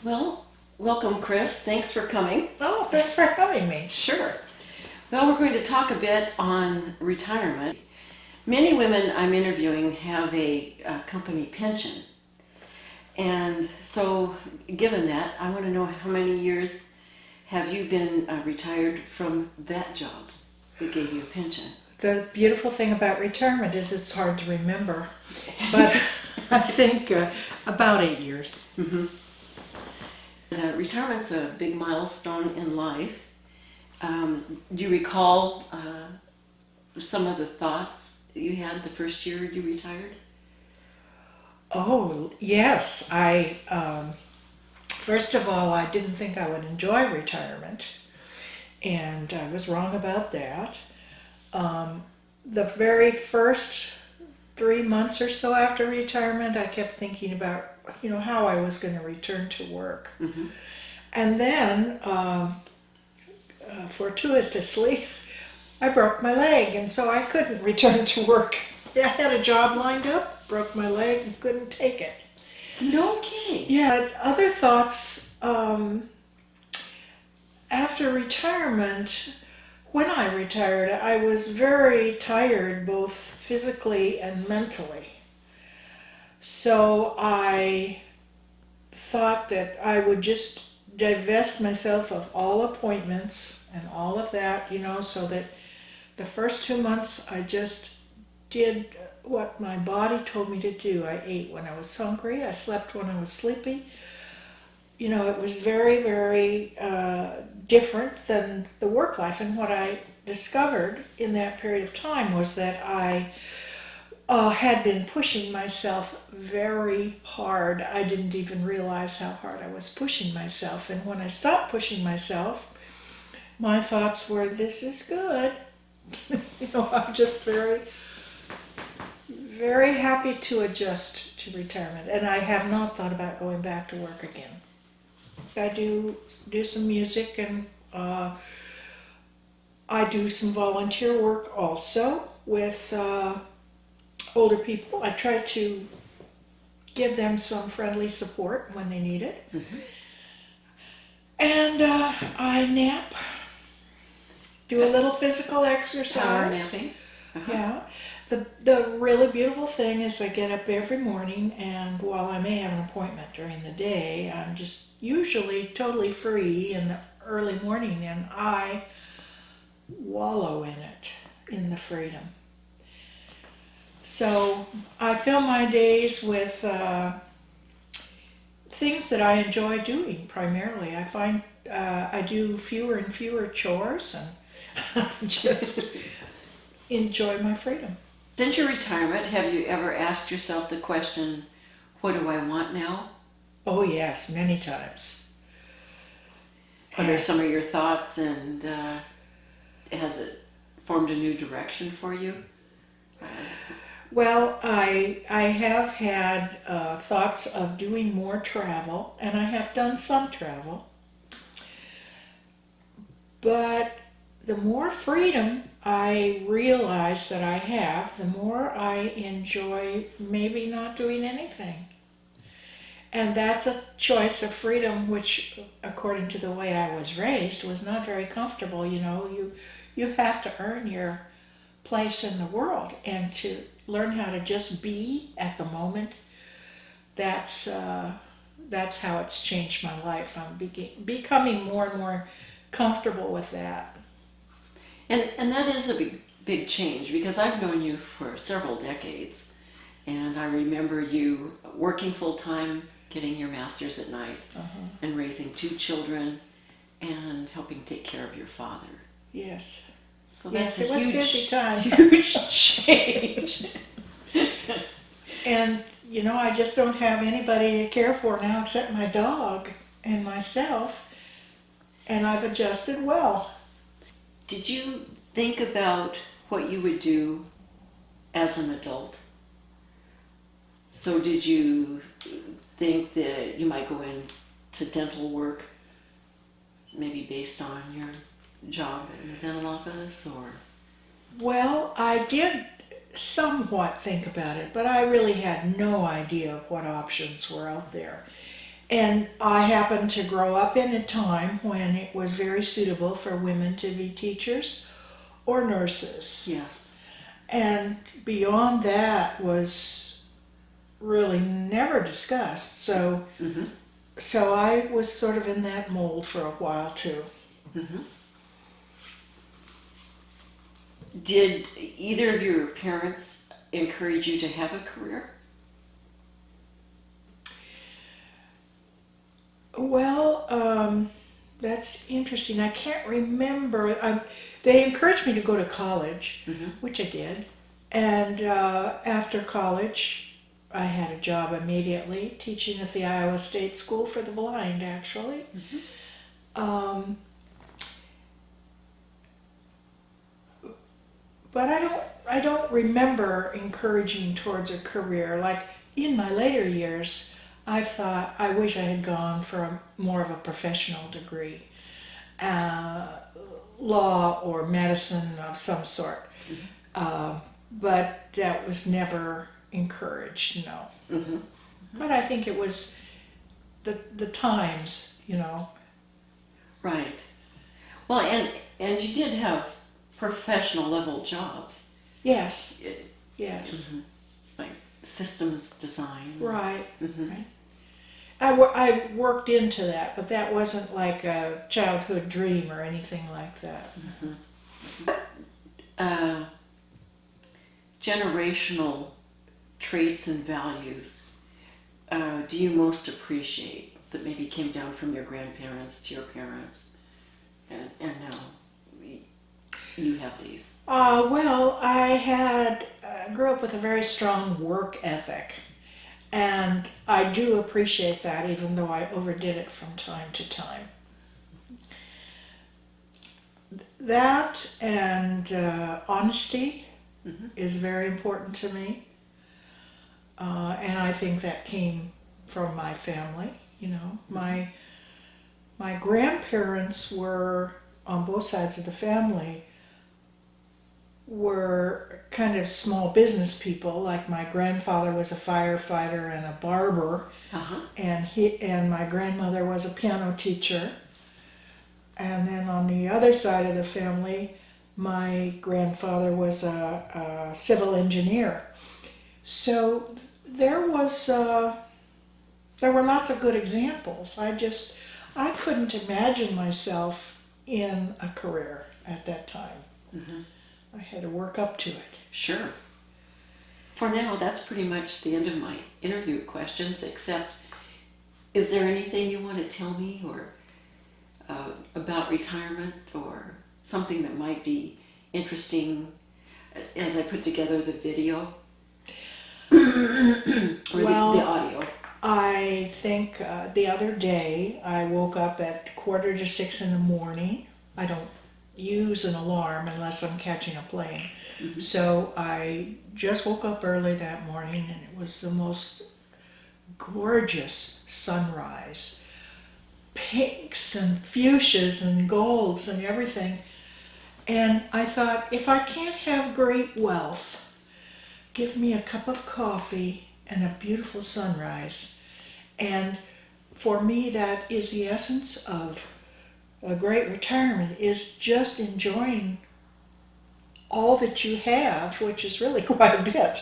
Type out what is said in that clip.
Well, welcome, Chris. Thanks for coming. Oh, thanks for having me. Sure. Well, we're going to talk a bit on retirement. Many women I'm interviewing have a company pension. And so, given that, I want to know how many years have you been retired from that job that gave you a pension? The beautiful thing about retirement is it's hard to remember, but I think about 8 years. Retirement's a big milestone in life. Do you recall some of the thoughts you had the first year you retired? Oh, yes. First of all, I didn't think I would enjoy retirement, and I was wrong about that. The very first 3 months or so after retirement, I kept thinking about, how I was going to return to work. Mm-hmm. And then, fortuitously, I broke my leg, and so I couldn't return to work. I had a job lined up, broke my leg, and couldn't take it. No kidding. Yeah, other thoughts after retirement. When I retired, I was very tired, both physically and mentally. So I thought that I would just divest myself of all appointments and all of that, so that the first 2 months I just did what my body told me to do. I ate when I was hungry, I slept when I was sleepy. It was very, very different than the work life. And what I discovered in that period of time was that I had been pushing myself very hard. I didn't even realize how hard I was pushing myself. And when I stopped pushing myself, my thoughts were, this is good. I'm just very, very happy to adjust to retirement. And I have not thought about going back to work again. I do some music, and I do some volunteer work also with older people. I try to give them some friendly support when they need it. Mm-hmm. And I nap, do a little physical exercise. Power napping. Uh-huh. Yeah. The really beautiful thing is I get up every morning, and while I may have an appointment during the day, I'm just usually totally free in the early morning, and I wallow in it, in the freedom. So I fill my days with things that I enjoy doing primarily. I find I do fewer and fewer chores, and I just enjoy my freedom. Since your retirement, have you ever asked yourself the question, what do I want now? Oh yes, many times. What are some of your thoughts, and has it formed a new direction for you? Well, I have had thoughts of doing more travel, and I have done some travel. But the more freedom I realize that I have, the more I enjoy maybe not doing anything. And that's a choice of freedom, which, according to the way I was raised, was not very comfortable. You have to earn your place in the world, and to learn how to just be at the moment. That's how it's changed my life. I'm becoming more and more comfortable with that. And that is a big change, because I've known you for several decades, and I remember you working full time, getting your master's at night, and raising 2 children, and helping take care of your father. Yes. So that's yes, it was huge, busy time. huge change. And I just don't have anybody to care for now except my dog and myself, and I've adjusted well. Did you think about what you would do as an adult? So did you think that you might go into dental work, maybe based on your job in the dental office, or? Well, I did somewhat think about it, but I really had no idea of what options were out there. And I happened to grow up in a time when it was very suitable for women to be teachers or nurses. Yes. And beyond that was really never discussed. So, Mm-hmm. so I was sort of in that mold for a while too. Mm-hmm. Did either of your parents encourage you to have a career? Well, that's interesting. I can't remember. They encouraged me to go to college, Mm-hmm. which I did. And after college, I had a job immediately teaching at the Iowa State School for the Blind, actually. Mm-hmm. But I don't remember encouraging towards a career. Like in my later years, I've thought I wish I had gone for more of a professional degree, uh, law or medicine of some sort. Mm-hmm. But that was never encouraged, no. Mm-hmm. But I think it was the times, you know. Right. Well, and you did have professional level jobs. Yes, It, yes, mm-hmm. Like systems design. right. Mm-hmm. Right. I worked into that, but that wasn't like a childhood dream or anything like that. Uh, generational traits and values do you most appreciate that maybe came down from your grandparents to your parents, and now you have these? Well, I grew up with a very strong work ethic, and I do appreciate that, even though I overdid it from time to time. That and honesty Mm-hmm. is very important to me, and I think that came from my family. You know, my grandparents were on both sides of the family were kind of small business people. Like my grandfather was a firefighter and a barber, Uh-huh. and my grandmother was a piano teacher. And then on the other side of the family, my grandfather was a civil engineer. So there were lots of good examples. I couldn't imagine myself in a career at that time. Mm-hmm. I had to work up to it. Sure. For now, that's pretty much the end of my interview questions, except is there anything you want to tell me or about retirement or something that might be interesting as I put together the video or Well, the audio? I think the other day I woke up at 5:45 in the morning. I don't use an alarm unless I'm catching a plane. Mm-hmm. So I just woke up early that morning and it was the most gorgeous sunrise. Pinks and fuchsias and golds and everything. And I thought, if I can't have great wealth, give me a cup of coffee and a beautiful sunrise. And for me, that is the essence of a great retirement, is just enjoying all that you have, which is really quite a bit.